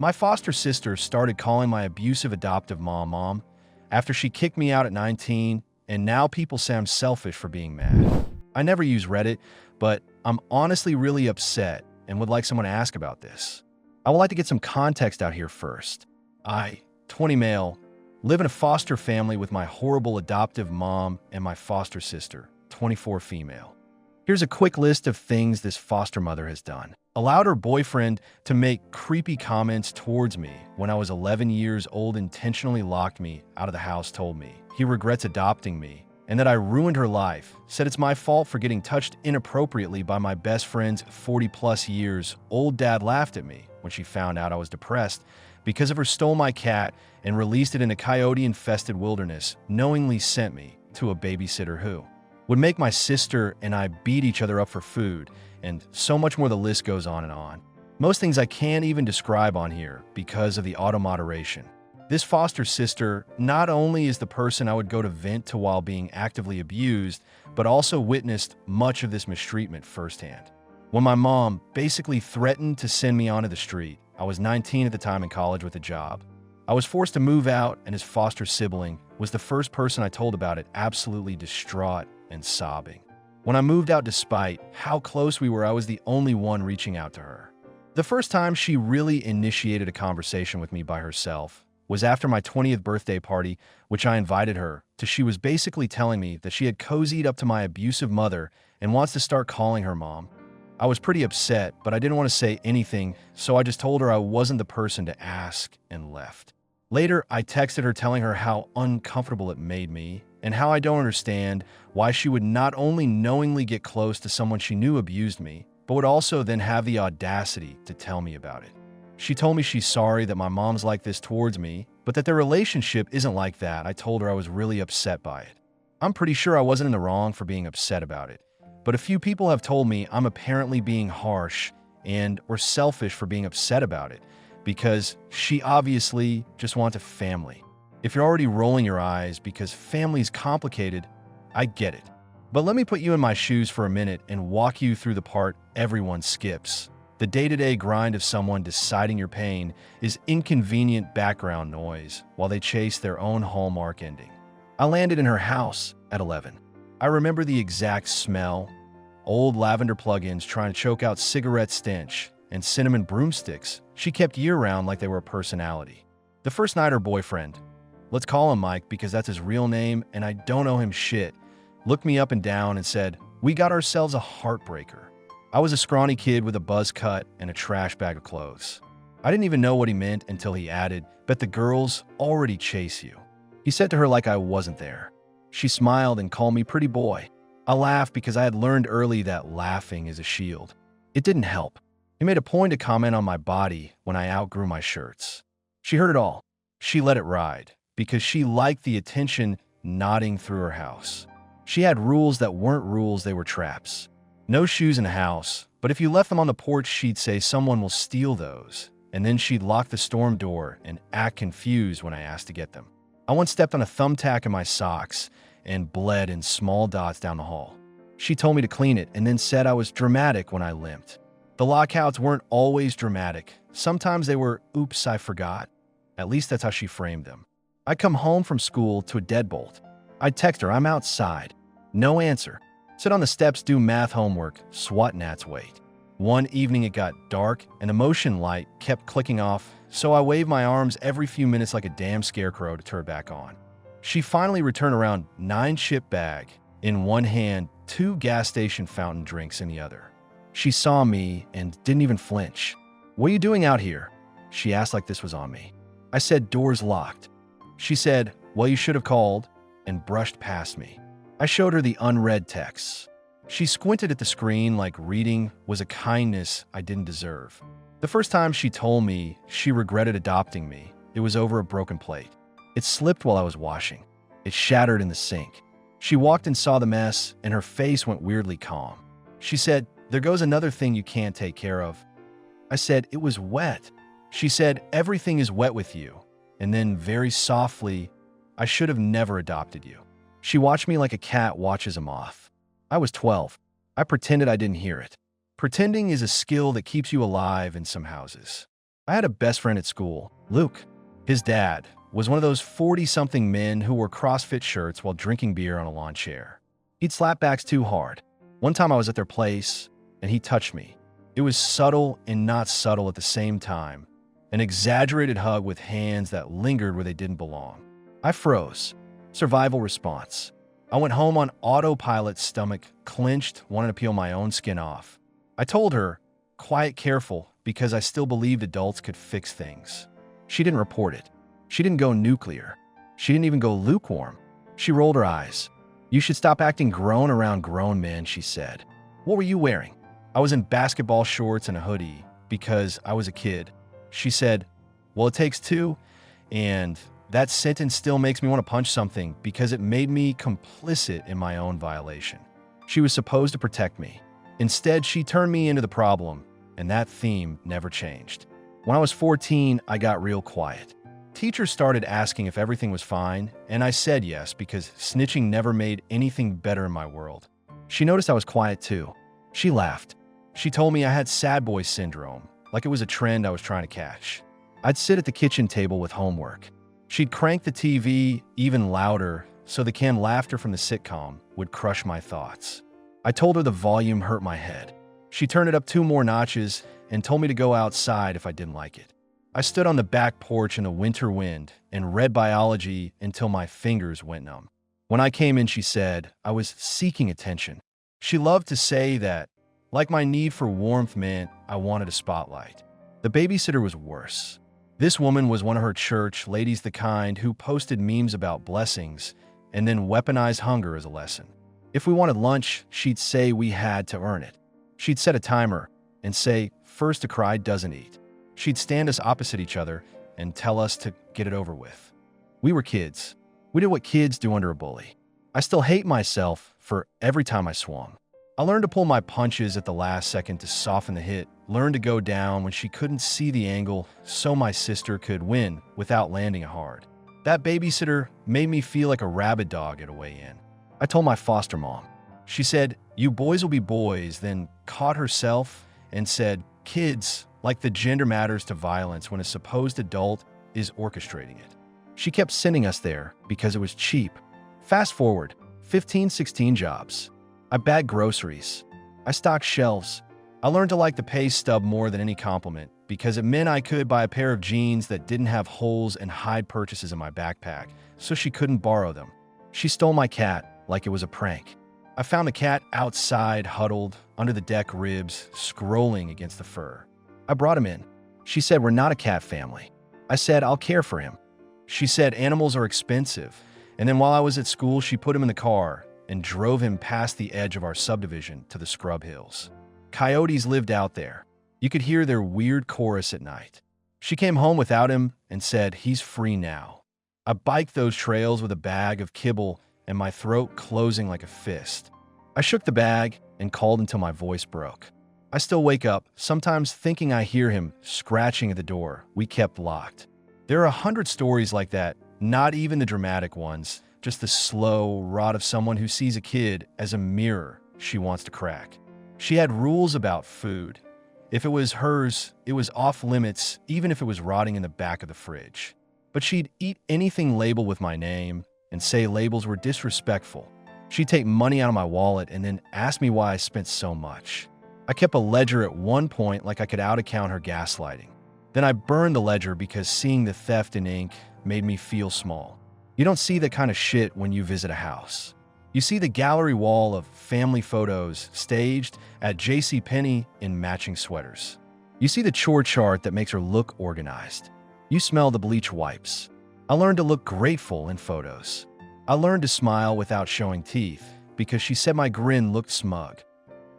My foster sister started calling my abusive adoptive mom after she kicked me out at 19, and now people say I'm selfish for being mad. I never use Reddit, but I'm honestly really upset and would like someone to ask about this. I would like to get some context out here first. I, 20 male, live in a foster family with my horrible adoptive mom and my foster sister, 24 female. Here's a quick list of things this foster mother has done. Allowed her boyfriend to make creepy comments towards me when I was 11 years old, intentionally locked me out of the house, told me he regrets adopting me and that I ruined her life, said it's my fault for getting touched inappropriately by my best friend's 40-plus years old dad, laughed at me when she found out I was depressed because of her, stole my cat and released it in a coyote-infested wilderness, knowingly sent me to a babysitter who would make my sister and I beat each other up for food, and so much more. The list goes on and on. Most things I can't even describe on here because of the auto-moderation. This foster sister not only is the person I would go to vent to while being actively abused, but also witnessed much of this mistreatment firsthand. When my mom basically threatened to send me onto the street, I was 19 at the time in college with a job. I was forced to move out, and his foster sibling was the first person I told about it, absolutely distraught and sobbing. When I moved out, despite how close we were, I was the only one reaching out to her. The first time she really initiated a conversation with me by herself was after my 20th birthday party, which I invited her to. She was basically telling me that she had cozied up to my abusive mother and wants to start calling her mom. I was pretty upset, but I didn't want to say anything, so I just told her I wasn't the person to ask and left. Later, I texted her telling her how uncomfortable it made me and how I don't understand why she would not only knowingly get close to someone she knew abused me, but would also then have the audacity to tell me about it. She told me she's sorry that my mom's like this towards me, but that their relationship isn't like that. I told her I was really upset by it. I'm pretty sure I wasn't in the wrong for being upset about it, but a few people have told me I'm apparently being harsh and or selfish for being upset about it, because she obviously just wants a family. If you're already rolling your eyes because family's complicated, I get it. But let me put you in my shoes for a minute and walk you through the part everyone skips. The day-to-day grind of someone deciding your pain is inconvenient background noise while they chase their own hallmark ending. I landed in her house at 11. I remember the exact smell, old lavender plugins trying to choke out cigarette stench, and cinnamon broomsticks she kept year-round like they were a personality. The first night, her boyfriend, let's call him Mike because that's his real name and I don't owe him shit, looked me up and down and said, "We got ourselves a heartbreaker." I was a scrawny kid with a buzz cut and a trash bag of clothes. I didn't even know what he meant until he added, "Bet the girls already chase you." He said to her like I wasn't there. She smiled and called me pretty boy. I laughed because I had learned early that laughing is a shield. It didn't help. He made a point to comment on my body when I outgrew my shirts. She heard it all. She let it ride because she liked the attention nodding through her house. She had rules that weren't rules, they were traps. No shoes in the house, but if you left them on the porch, she'd say someone will steal those, and then she'd lock the storm door and act confused when I asked to get them. I once stepped on a thumbtack in my socks and bled in small dots down the hall. She told me to clean it and then said I was dramatic when I limped. The lockouts weren't always dramatic. Sometimes they were, "Oops, I forgot." At least that's how she framed them. I'd come home from school to a deadbolt. I'd text her, "I'm outside." No answer. Sit on the steps, do math homework, SWAT gnats wait. One evening it got dark and the motion light kept clicking off, so I waved my arms every few minutes like a damn scarecrow to turn it back on. She finally returned around 9-chip bag in one hand, 2 gas station fountain drinks in the other. She saw me and didn't even flinch. "What are you doing out here?" She asked like this was on me. I said, "Doors locked." She said, "Well, you should have called," and brushed past me. I showed her the unread texts. She squinted at the screen like reading was a kindness I didn't deserve. The first time she told me she regretted adopting me, it was over a broken plate. It slipped while I was washing. It shattered in the sink. She walked and saw the mess, and her face went weirdly calm. She said, "There goes another thing you can't take care of." I said, "It was wet." She said, "Everything is wet with you." And then very softly, "I should have never adopted you." She watched me like a cat watches a moth. I was 12. I pretended I didn't hear it. Pretending is a skill that keeps you alive in some houses. I had a best friend at school, Luke. His dad was one of those 40-something men who wore CrossFit shirts while drinking beer on a lawn chair. He'd slap backs too hard. One time I was at their place, and he touched me. It was subtle and not subtle at the same time. An exaggerated hug with hands that lingered where they didn't belong. I froze. Survival response. I went home on autopilot, stomach clenched, wanting to peel my own skin off. I told her, quiet, careful, because I still believed adults could fix things. She didn't report it. She didn't go nuclear. She didn't even go lukewarm. She rolled her eyes. You should stop acting grown around grown men, she said. What were you wearing? I was in basketball shorts and a hoodie because I was a kid. She said, well, it takes two, and that sentence still makes me want to punch something because it made me complicit in my own violation. She was supposed to protect me. Instead, she turned me into the problem, and that theme never changed. When I was 14, I got real quiet. Teachers started asking if everything was fine, and I said yes because snitching never made anything better in my world. She noticed I was quiet too. She laughed. She told me I had sad boy syndrome, like it was a trend I was trying to catch. I'd sit at the kitchen table with homework. She'd crank the TV even louder so the canned laughter from the sitcom would crush my thoughts. I told her the volume hurt my head. She turned it up 2 more notches and told me to go outside if I didn't like it. I stood on the back porch in the winter wind and read biology until my fingers went numb. When I came in, she said I was seeking attention. She loved to say that, like my need for warmth meant I wanted a spotlight. The babysitter was worse. This woman was one of her church ladies, the kind who posted memes about blessings and then weaponized hunger as a lesson. If we wanted lunch, she'd say we had to earn it. She'd set a timer and say, first to cry doesn't eat. She'd stand us opposite each other and tell us to get it over with. We were kids. We did what kids do under a bully. I still hate myself for every time I swung. I learned to pull my punches at the last second to soften the hit, learned to go down when she couldn't see the angle so my sister could win without landing it hard. That babysitter made me feel like a rabid dog at a weigh-in. I told my foster mom. She said, you boys will be boys, then caught herself and said, kids, like the gender matters to violence when a supposed adult is orchestrating it. She kept sending us there because it was cheap. Fast forward, 15, 16 jobs. I bagged groceries. I stocked shelves. I learned to like the pay stub more than any compliment because it meant I could buy a pair of jeans that didn't have holes and hide purchases in my backpack, so she couldn't borrow them. She stole my cat like it was a prank. I found the cat outside, huddled under the deck ribs, scrolling against the fur. I brought him in. She said, we're not a cat family. I said, I'll care for him. She said, animals are expensive. And then while I was at school, she put him in the car and drove him past the edge of our subdivision to the scrub hills. Coyotes lived out there. You could hear their weird chorus at night. She came home without him and said, he's free now. I biked those trails with a bag of kibble and my throat closing like a fist. I shook the bag and called until my voice broke. I still wake up, sometimes thinking I hear him scratching at the door we kept locked. There are 100 stories like that, not even the dramatic ones, just the slow rot of someone who sees a kid as a mirror she wants to crack. She had rules about food. If it was hers, it was off limits, even if it was rotting in the back of the fridge. But she'd eat anything labeled with my name and say labels were disrespectful. She'd take money out of my wallet and then ask me why I spent so much. I kept a ledger at one point like I could out-account her gaslighting. Then I burned the ledger because seeing the theft in ink made me feel small. You don't see that kind of shit when you visit a house. You see the gallery wall of family photos staged at JCPenney in matching sweaters. You see the chore chart that makes her look organized. You smell the bleach wipes. I learned to look grateful in photos. I learned to smile without showing teeth because she said my grin looked smug.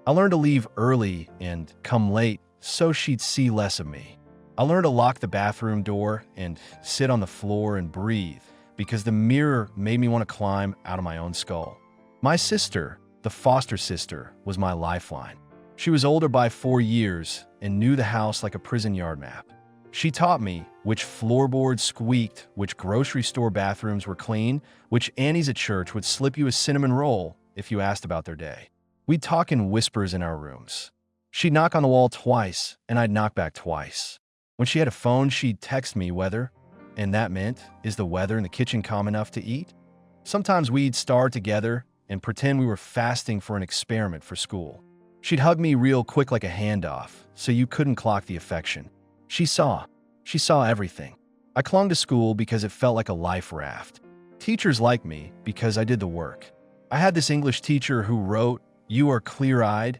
I learned to leave early and come late so she'd see less of me. I learned to lock the bathroom door and sit on the floor and breathe because the mirror made me want to climb out of my own skull. My sister, the foster sister, was my lifeline. She was older by 4 years and knew the house like a prison yard map. She taught me which floorboards squeaked, which grocery store bathrooms were clean, which aunties at church would slip you a cinnamon roll if you asked about their day. We'd talk in whispers in our rooms. She'd knock on the wall twice, and I'd knock back twice. When she had a phone, she'd text me weather, and that meant, is the weather in the kitchen calm enough to eat? Sometimes we'd star together and pretend we were fasting for an experiment for school. She'd hug me real quick like a handoff, so you couldn't clock the affection. She saw. She saw everything. I clung to school because it felt like a life raft. Teachers liked me because I did the work. I had this English teacher who wrote, "You are clear-eyed,"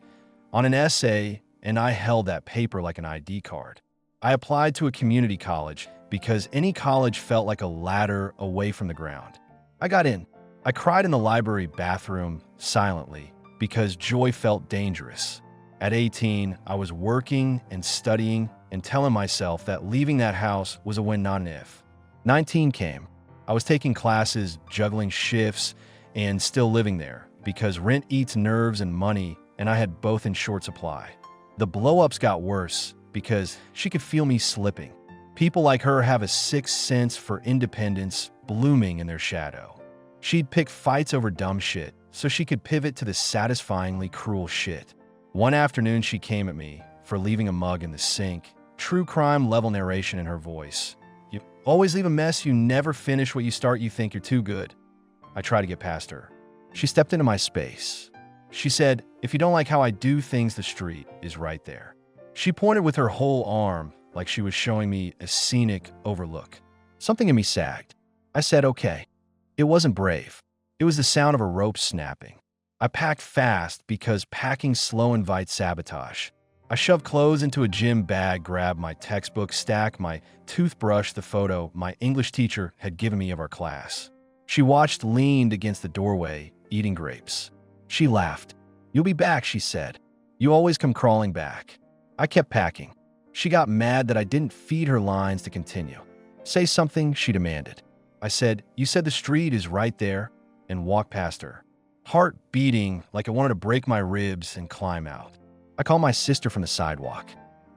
on an essay, and I held that paper like an ID card. I applied to a community college because any college felt like a ladder away from the ground. I got in. I cried in the library bathroom silently because joy felt dangerous. At 18, I was working and studying and telling myself that leaving that house was a win, not an if. 19 came. I was taking classes, juggling shifts, and still living there because rent eats nerves and money, and I had both in short supply. The blow-ups got worse because she could feel me slipping. People like her have a sixth sense for independence blooming in their shadow. She'd pick fights over dumb shit so she could pivot to the satisfyingly cruel shit. One afternoon, she came at me for leaving a mug in the sink, true crime level narration in her voice. "You always leave a mess, you never finish what you start, you think you're too good." I tried to get past her. She stepped into my space. She said, "If you don't like how I do things, the street is right there." She pointed with her whole arm like she was showing me a scenic overlook. Something in me sagged. I said, "Okay." It wasn't brave. It was the sound of a rope snapping. I packed fast because packing slow invites sabotage. I shoved clothes into a gym bag, grabbed my textbook stack, my toothbrush, the photo my English teacher had given me of our class. She watched, leaned against the doorway, eating grapes. She laughed. "You'll be back," she said. "You always come crawling back." I kept packing. She got mad that I didn't feed her lines to continue. "Say something," she demanded. I said, "You said the street is right there," and walked past her. Heart beating like I wanted to break my ribs and climb out. I called my sister from the sidewalk.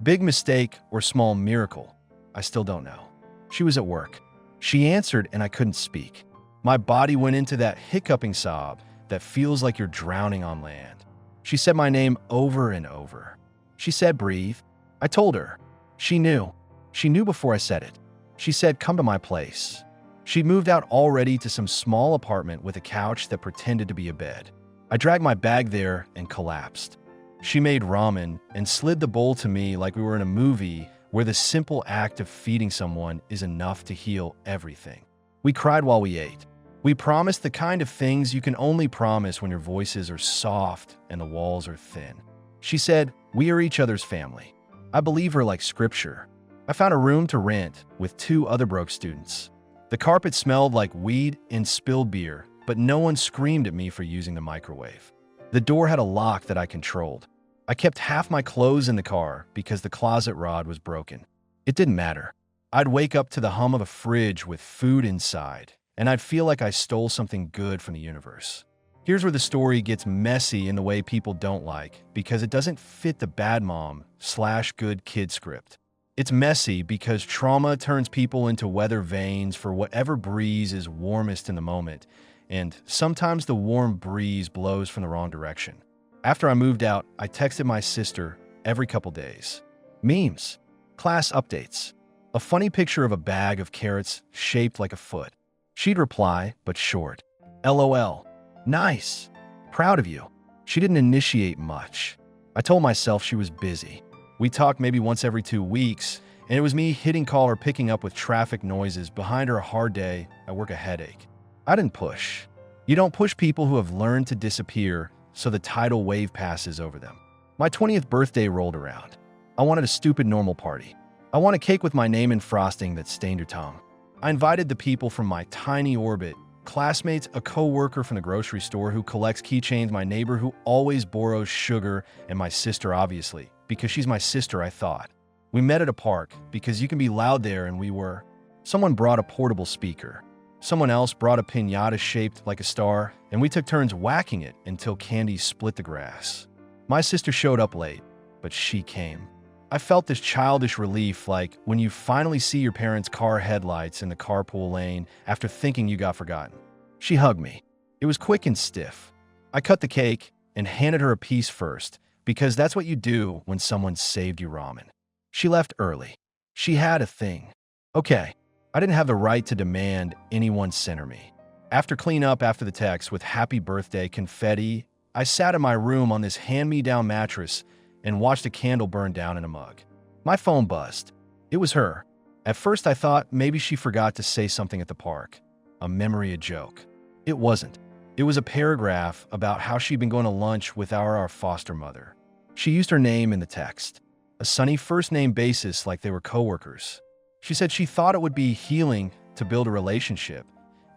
Big mistake or small miracle, I still don't know. She was at work. She answered and I couldn't speak. My body went into that hiccuping sob that feels like you're drowning on land. She said my name over and over. She said, "Breathe." I told her. She knew. She knew before I said it. She said, "Come to my place." She'd moved out already to some small apartment with a couch that pretended to be a bed. I dragged my bag there and collapsed. She made ramen and slid the bowl to me like we were in a movie where the simple act of feeding someone is enough to heal everything. We cried while we ate. We promised the kind of things you can only promise when your voices are soft and the walls are thin. She said, "We are each other's family." I believe her like scripture. I found a room to rent with 2 other broke students. The carpet smelled like weed and spilled beer, but no one screamed at me for using the microwave. The door had a lock that I controlled. I kept half my clothes in the car because the closet rod was broken. It didn't matter. I'd wake up to the hum of a fridge with food inside, and I'd feel like I stole something good from the universe. Here's where the story gets messy in the way people don't like, because it doesn't fit the bad mom/good kid script. It's messy because trauma turns people into weather vanes for whatever breeze is warmest in the moment, and sometimes the warm breeze blows from the wrong direction. After I moved out, I texted my sister every couple days. Memes, class updates, a funny picture of a bag of carrots shaped like a foot. She'd reply, but short. "LOL. Nice. Proud of you." She didn't initiate much. I told myself she was busy. We talked maybe once every 2 weeks, and it was me hitting call or picking up with traffic noises behind her a hard day at work, a headache. I didn't push. You don't push people who have learned to disappear so the tidal wave passes over them. My 20th birthday rolled around. I wanted a stupid normal party. I want a cake with my name and frosting that stained your tongue. I invited the people from my tiny orbit, classmates, a co-worker from the grocery store who collects keychains, my neighbor who always borrows sugar, and my sister, obviously, because she's my sister, I thought. We met at a park because you can be loud there, and we were. Someone brought a portable speaker. Someone else brought a piñata shaped like a star, and we took turns whacking it until candy split the grass. My sister showed up late, but she came. I felt this childish relief like when you finally see your parents' car headlights in the carpool lane after thinking you got forgotten. She hugged me. It was quick and stiff. I cut the cake and handed her a piece first, because that's what you do when someone saved you ramen. She left early. She had a thing. Okay, I didn't have the right to demand anyone center me. After cleanup after the text with happy birthday confetti, I sat in my room on this hand-me-down mattress and watched a candle burn down in a mug. My phone buzzed. It was her. At first I thought maybe she forgot to say something at the park. A memory, a joke. It wasn't. It was a paragraph about how she'd been going to lunch with our foster mother. She used her name in the text. A sunny first-name basis like they were coworkers. She said she thought it would be healing to build a relationship.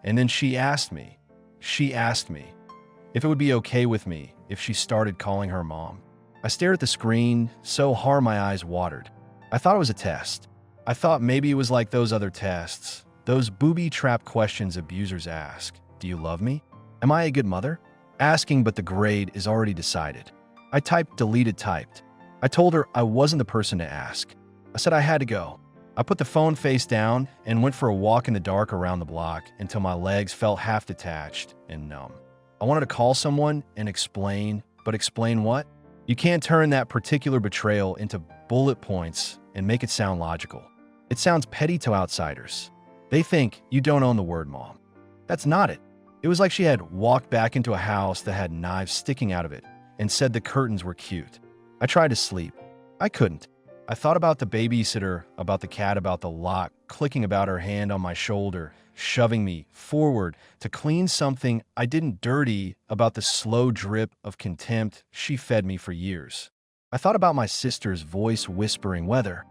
And then she asked me if it would be okay with me if she started calling her mom. I stared at the screen so hard my eyes watered. I thought it was a test. I thought maybe it was like those other tests, those booby-trap questions abusers ask. Do you love me? Am I a good mother? Asking, but the grade is already decided. I typed deleted typed. I told her I wasn't the person to ask. I said I had to go. I put the phone face down and went for a walk in the dark around the block until my legs felt half detached and numb. I wanted to call someone and explain, but explain what? You can't turn that particular betrayal into bullet points and make it sound logical. It sounds petty to outsiders. They think you don't own the word mom. That's not it. It was like she had walked back into a house that had knives sticking out of it and said the curtains were cute. I tried to sleep. I couldn't. I thought about the babysitter, about the cat, about the lock, clicking about her hand on my shoulder, shoving me forward to clean something I didn't dirty, about the slow drip of contempt she fed me for years. I thought about my sister's voice whispering weather.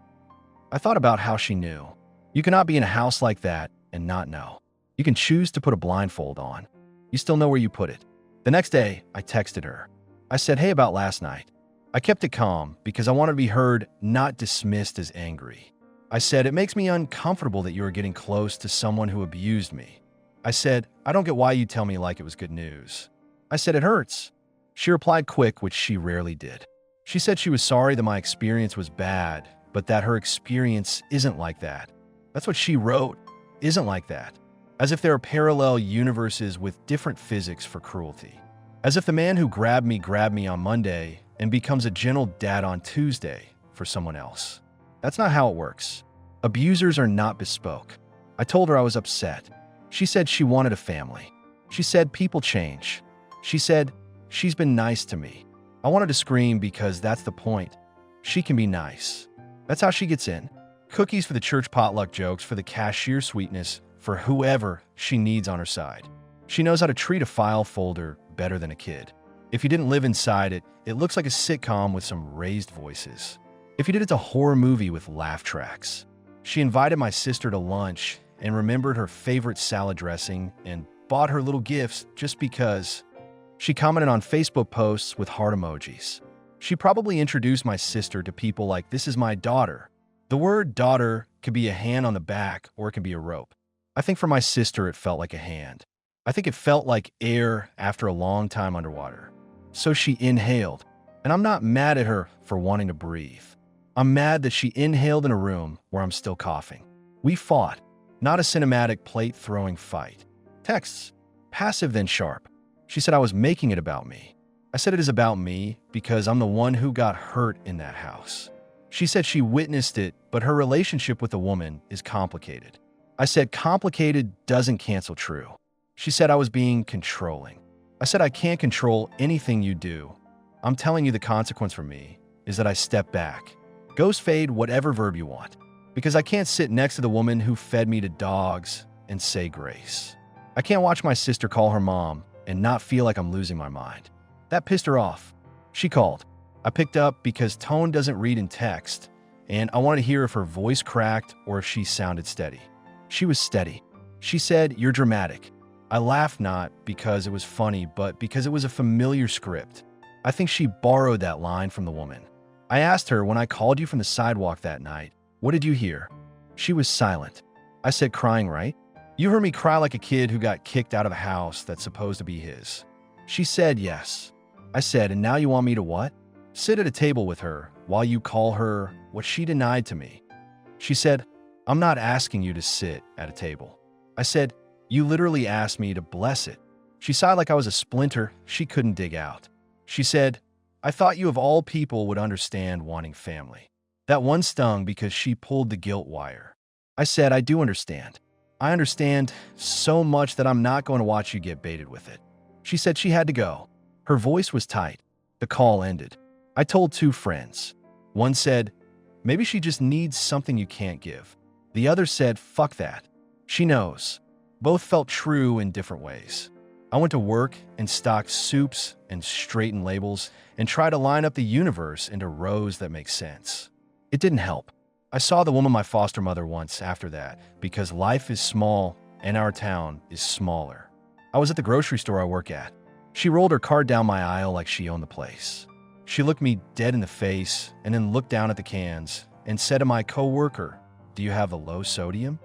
I thought about how she knew. You cannot be in a house like that and not know. You can choose to put a blindfold on. You still know where you put it. The next day, I texted her. I said, hey, about last night. I kept it calm because I wanted to be heard, not dismissed as angry. I said, it makes me uncomfortable that you are getting close to someone who abused me. I said, I don't get why you tell me like it was good news. I said, it hurts. She replied quick, which she rarely did. She said she was sorry that my experience was bad, but that her experience isn't like that. That's what she wrote, isn't like that. As if there are parallel universes with different physics for cruelty. As if the man who grabbed me on Monday and becomes a gentle dad on Tuesday for someone else. That's not how it works. Abusers are not bespoke. I told her I was upset. She said she wanted a family. She said people change. She said she's been nice to me. I wanted to scream because that's the point. She can be nice. That's how she gets in. Cookies for the church potluck, jokes for the cashier, sweetness for whoever she needs on her side. She knows how to treat a file folder better than a kid. If you didn't live inside it, it looks like a sitcom with some raised voices. If you did, it's a horror movie with laugh tracks. She invited my sister to lunch and remembered her favorite salad dressing and bought her little gifts just because. She commented on Facebook posts with heart emojis. She probably introduced my sister to people like, this is my daughter. The word daughter could be a hand on the back or it can be a rope. I think for my sister, it felt like a hand. I think it felt like air after a long time underwater. So she inhaled, and I'm not mad at her for wanting to breathe. I'm mad that she inhaled in a room where I'm still coughing. We fought, not a cinematic plate-throwing fight. Texts, passive then sharp. She said I was making it about me. I said it is about me because I'm the one who got hurt in that house. She said she witnessed it, but her relationship with the woman is complicated. I said complicated doesn't cancel true. She said I was being controlling. I said I can't control anything you do. I'm telling you the consequence for me is that I step back. Ghost fade whatever verb you want. Because I can't sit next to the woman who fed me to dogs and say grace. I can't watch my sister call her mom and not feel like I'm losing my mind. That pissed her off. She called. I picked up because tone doesn't read in text, and I wanted to hear if her voice cracked or if she sounded steady. She was steady. She said, you're dramatic. I laughed not because it was funny, but because it was a familiar script. I think she borrowed that line from the woman. I asked her, when I called you from the sidewalk that night, what did you hear? She was silent. I said, crying, right? You heard me cry like a kid who got kicked out of a house that's supposed to be his. She said, yes. I said, and now you want me to what? Sit at a table with her while you call her what she denied to me. She said, I'm not asking you to sit at a table. I said, you literally asked me to bless it. She sighed like I was a splinter she couldn't dig out. She said, I thought you of all people would understand wanting family. That one stung because she pulled the guilt wire. I said, I do understand. I understand so much that I'm not going to watch you get baited with it. She said she had to go. Her voice was tight. The call ended. I told two friends. One said, maybe she just needs something you can't give. The other said, fuck that. She knows. Both felt true in different ways. I went to work and stocked soups and straightened labels and tried to line up the universe into rows that make sense. It didn't help. I saw the woman my foster mother once after that because life is small and our town is smaller. I was at the grocery store I work at. She rolled her cart down my aisle like she owned the place. She looked me dead in the face and then looked down at the cans and said to my coworker, do you have a low sodium?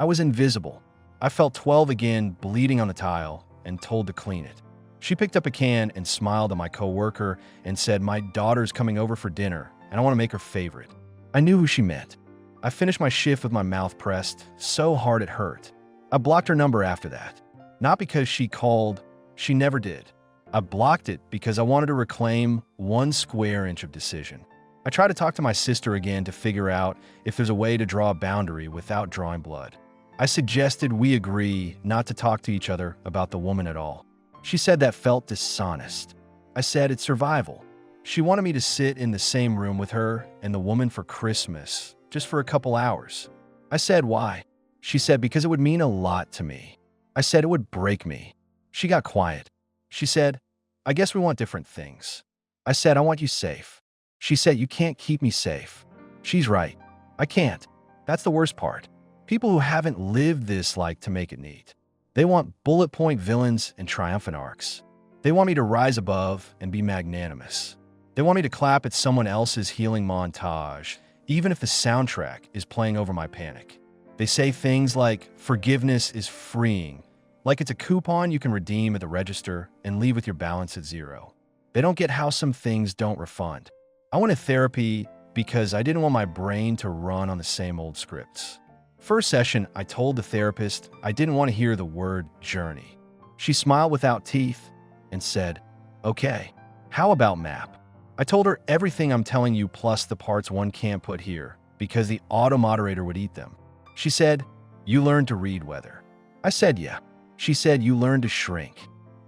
I was invisible. I felt 12 again, bleeding on the tile, and told to clean it. She picked up a can and smiled at my coworker and said, my daughter's coming over for dinner and I want to make her favorite. I knew who she meant. I finished my shift with my mouth pressed so hard it hurt. I blocked her number after that. Not because she called, she never did. I blocked it because I wanted to reclaim 1 square inch of decision. I tried to talk to my sister again to figure out if there's a way to draw a boundary without drawing blood. I suggested we agree not to talk to each other about the woman at all. She said that felt dishonest. I said it's survival. She wanted me to sit in the same room with her and the woman for Christmas, just for a couple hours. I said, why? She said, because it would mean a lot to me. I said it would break me. She got quiet. She said, I guess we want different things. I said, I want you safe. She said, you can't keep me safe. She's right. I can't. That's the worst part. People who haven't lived this like to make it neat. They want bullet point villains and triumphant arcs. They want me to rise above and be magnanimous. They want me to clap at someone else's healing montage, even if the soundtrack is playing over my panic. They say things like, forgiveness is freeing, like it's a coupon you can redeem at the register and leave with your balance at 0. They don't get how some things don't refund. I went to therapy because I didn't want my brain to run on the same old scripts. First session, I told the therapist I didn't want to hear the word journey. She smiled without teeth and said, okay, how about map? I told her everything I'm telling you plus the parts one can't put here because the auto-moderator would eat them. She said, you learned to read weather. I said, yeah. She said, you learned to shrink.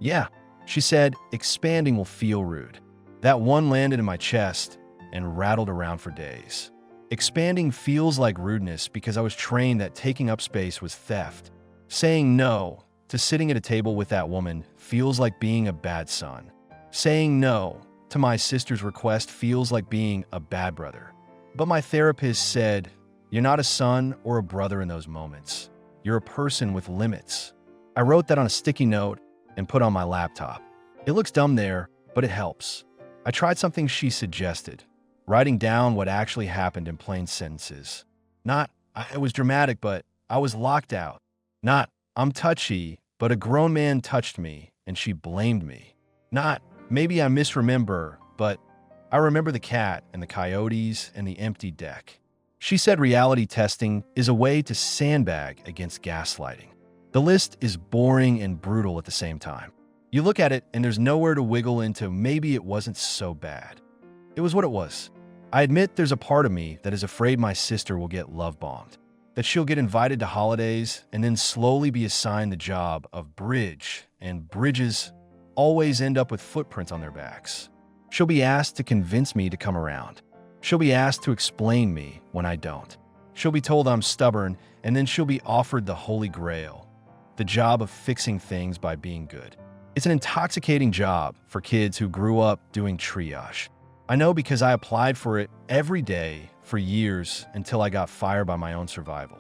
Yeah. She said, expanding will feel rude. That one landed in my chest and rattled around for days. Expanding feels like rudeness because I was trained that taking up space was theft. Saying no to sitting at a table with that woman feels like being a bad son. Saying no to my sister's request feels like being a bad brother. But my therapist said, you're not a son or a brother in those moments. You're a person with limits. I wrote that on a sticky note and put on my laptop. It looks dumb there, but it helps. I tried something she suggested, writing down what actually happened in plain sentences. Not, it was dramatic, but I was locked out. Not, I'm touchy, but a grown man touched me and she blamed me. Not, maybe I misremember, but I remember the cat and the coyotes and the empty deck. She said reality testing is a way to sandbag against gaslighting. The list is boring and brutal at the same time. You look at it and there's nowhere to wiggle into maybe it wasn't so bad. It was what it was. I admit there's a part of me that is afraid my sister will get love-bombed, that she'll get invited to holidays and then slowly be assigned the job of bridge, and bridges always end up with footprints on their backs. She'll be asked to convince me to come around. She'll be asked to explain me when I don't. She'll be told I'm stubborn, and then she'll be offered the Holy Grail, the job of fixing things by being good. It's an intoxicating job for kids who grew up doing triage. I know because I applied for it every day for years until I got fired by my own survival.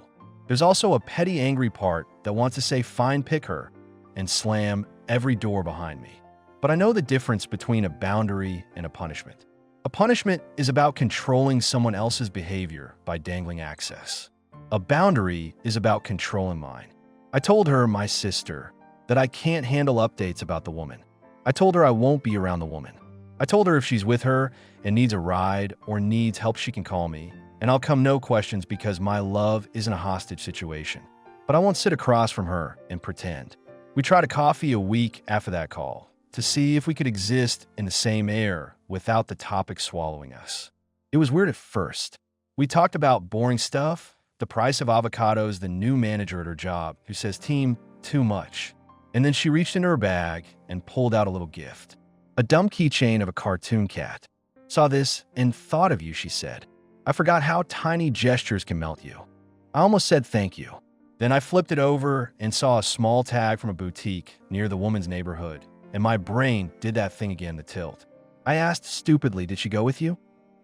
There's also a petty, angry part that wants to say, fine, pick her, and slam every door behind me. But I know the difference between a boundary and a punishment. A punishment is about controlling someone else's behavior by dangling access. A boundary is about controlling mine. I told her, my sister, that I can't handle updates about the woman. I told her I won't be around the woman. I told her if she's with her and needs a ride or needs help, she can call me, and I'll come no questions because my love isn't a hostage situation. But I won't sit across from her and pretend. We tried a coffee a week after that call to see if we could exist in the same air without the topic swallowing us. It was weird at first. We talked about boring stuff, the price of avocados, the new manager at her job who says, "Team, too much." And then she reached into her bag and pulled out a little gift. A dumb keychain of a cartoon cat. "Saw this and thought of you," she said. "I forgot how tiny gestures can melt you." I almost said thank you. Then I flipped it over and saw a small tag from a boutique near the woman's neighborhood, and my brain did that thing again, the tilt. I asked stupidly, "Did she go with you?"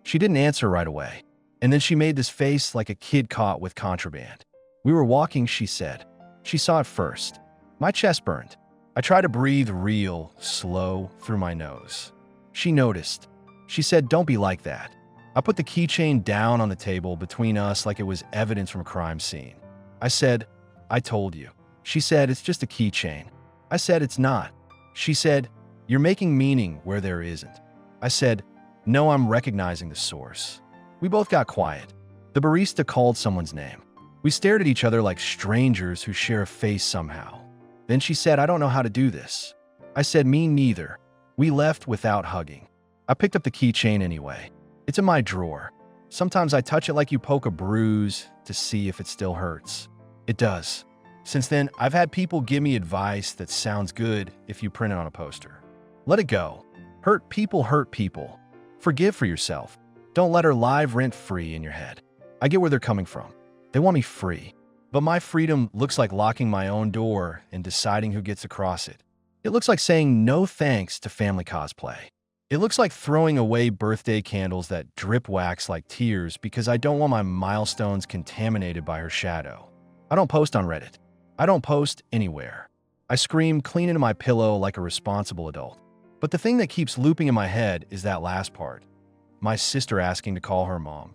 She didn't answer right away. And then she made this face like a kid caught with contraband. "We were walking," she said. She saw it first. My chest burned. I tried to breathe real, slow, through my nose. She noticed. She said, "Don't be like that." I put the keychain down on the table between us like it was evidence from a crime scene. I said, "I told you." She said, "It's just a keychain." I said, "It's not." She said, "You're making meaning where there isn't." I said, "No, I'm recognizing the source." We both got quiet. The barista called someone's name. We stared at each other like strangers who share a face somehow. Then she said, "I don't know how to do this." I said, "Me neither." We left without hugging. I picked up the keychain anyway. It's in my drawer. Sometimes I touch it like you poke a bruise to see if it still hurts. It does. Since then, I've had people give me advice that sounds good if you print it on a poster. Let it go. Hurt people hurt people. Forgive for yourself. Don't let her live rent-free in your head. I get where they're coming from. They want me free. But my freedom looks like locking my own door and deciding who gets across it. It looks like saying no thanks to family cosplay. It looks like throwing away birthday candles that drip wax like tears because I don't want my milestones contaminated by her shadow. I don't post on Reddit. I don't post anywhere. I scream clean into my pillow like a responsible adult. But the thing that keeps looping in my head is that last part. My sister asking to call her mom.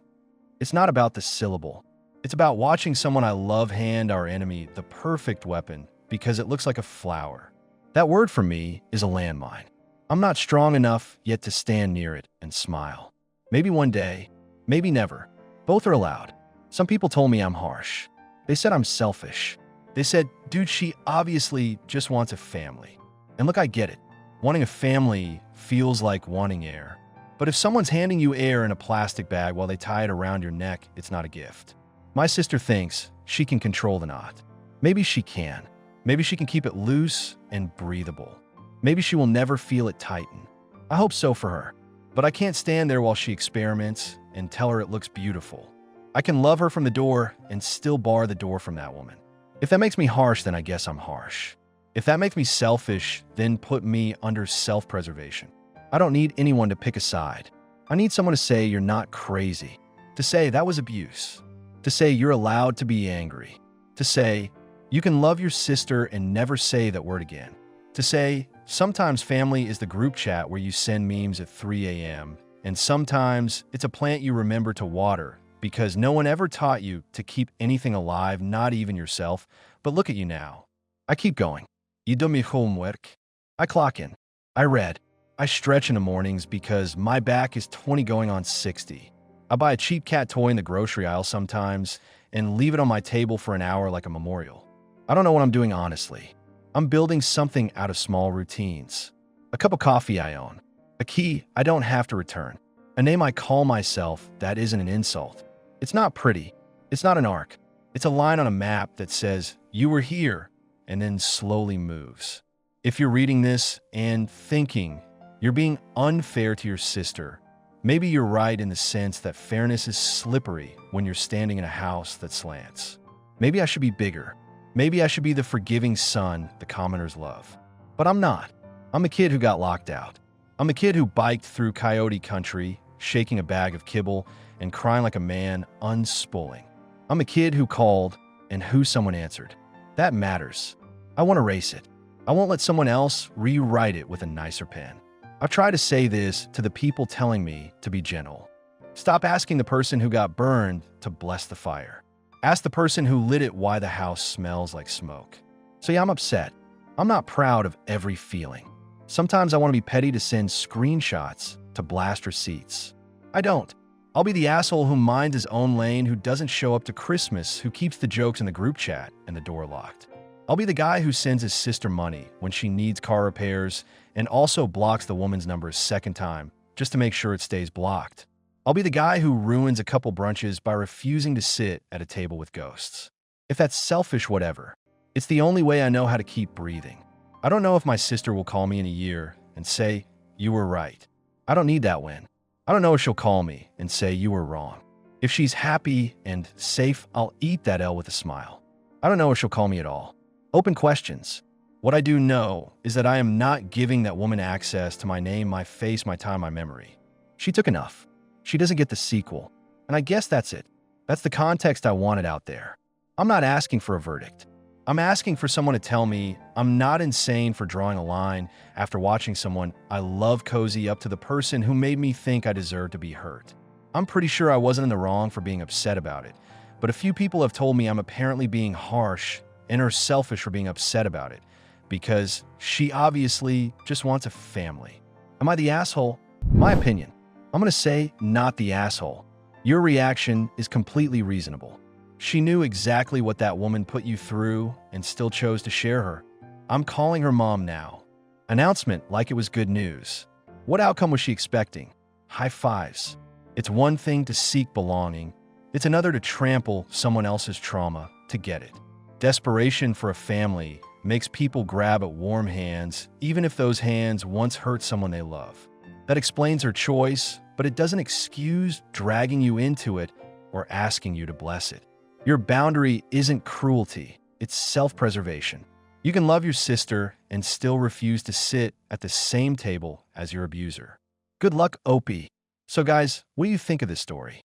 It's not about the syllable. It's about watching someone I love hand our enemy the perfect weapon because it looks like a flower. That word for me is a landmine. I'm not strong enough yet to stand near it and smile. Maybe one day, maybe never. Both are allowed. Some people told me I'm harsh. They said I'm selfish. They said, "Dude, she obviously just wants a family." And look, I get it. Wanting a family feels like wanting air. But if someone's handing you air in a plastic bag while they tie it around your neck, it's not a gift. My sister thinks she can control the knot. Maybe she can. Maybe she can keep it loose and breathable. Maybe she will never feel it tighten. I hope so for her. But I can't stand there while she experiments and tell her it looks beautiful. I can love her from the door and still bar the door from that woman. If that makes me harsh, then I guess I'm harsh. If that makes me selfish, then put me under self-preservation. I don't need anyone to pick a side. I need someone to say you're not crazy. To say that was abuse. To say you're allowed to be angry. To say you can love your sister and never say that word again. To say sometimes family is the group chat where you send memes at 3 a.m. and sometimes it's a plant you remember to water because no one ever taught you to keep anything alive, not even yourself. But look at you now. I keep going. You do mi homework. I clock in. I read. I stretch in the mornings because my back is 20 going on 60. I buy a cheap cat toy in the grocery aisle sometimes and leave it on my table for an hour like a memorial. I don't know what I'm doing honestly. I'm building something out of small routines. A cup of coffee I own. A key I don't have to return. A name I call myself that isn't an insult. It's not pretty. It's not an arc. It's a line on a map that says, "You were here," and then slowly moves. If you're reading this and thinking you're being unfair to your sister, maybe you're right in the sense that fairness is slippery when you're standing in a house that slants. Maybe I should be bigger. Maybe I should be the forgiving son the commoners love. But I'm not. I'm a kid who got locked out. I'm a kid who biked through coyote country, shaking a bag of kibble and crying like a man unspooling. I'm a kid who called and who someone answered. That matters. I won't erase it. I won't let someone else rewrite it with a nicer pen. I've tried to say this to the people telling me to be gentle. Stop asking the person who got burned to bless the fire. Ask the person who lit it why the house smells like smoke. So yeah, I'm upset. I'm not proud of every feeling. Sometimes I want to be petty to send screenshots to blast receipts. I don't. I'll be the asshole who minds his own lane, who doesn't show up to Christmas, who keeps the jokes in the group chat and the door locked. I'll be the guy who sends his sister money when she needs car repairs and also blocks the woman's number a second time just to make sure it stays blocked. I'll be the guy who ruins a couple brunches by refusing to sit at a table with ghosts. If that's selfish, whatever. It's the only way I know how to keep breathing. I don't know if my sister will call me in a year and say, "You were right." I don't need that win. I don't know if she'll call me and say, "You were wrong." If she's happy and safe, I'll eat that L with a smile. I don't know if she'll call me at all. Open questions. What I do know is that I am not giving that woman access to my name, my face, my time, my memory. She took enough. She doesn't get the sequel. And I guess that's it. That's the context I wanted out there. I'm not asking for a verdict. I'm asking for someone to tell me I'm not insane for drawing a line after watching someone I love cozy up to the person who made me think I deserved to be hurt. I'm pretty sure I wasn't in the wrong for being upset about it, but a few people have told me I'm apparently being harsh and or selfish for being upset about it, because she obviously just wants a family. Am I the asshole? My opinion. I'm gonna say not the asshole. Your reaction is completely reasonable. She knew exactly what that woman put you through and still chose to share her. I'm calling her mom now. Announcement like it was good news. What outcome was she expecting? High fives. It's one thing to seek belonging. It's another to trample someone else's trauma to get it. Desperation for a family makes people grab at warm hands, even if those hands once hurt someone they love. That explains her choice, but it doesn't excuse dragging you into it or asking you to bless it. Your boundary isn't cruelty, it's self-preservation. You can love your sister and still refuse to sit at the same table as your abuser. Good luck, Opie. So guys, what do you think of this story?